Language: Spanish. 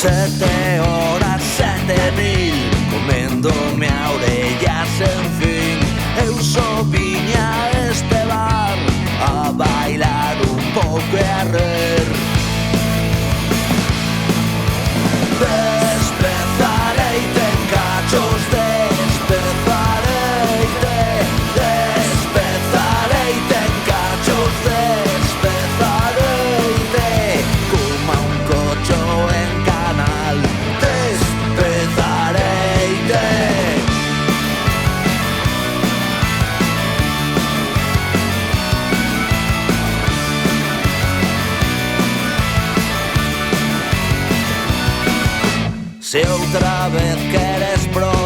7 horas, 7000, coméndome a orellas sen fin. Eu só viña a este bar a bailar un pouco e a rer. Despezareite en cachos, despezareite, despezareite en cachos, despezareite como un cocho en canal, despezareite. Se outra vez queres probar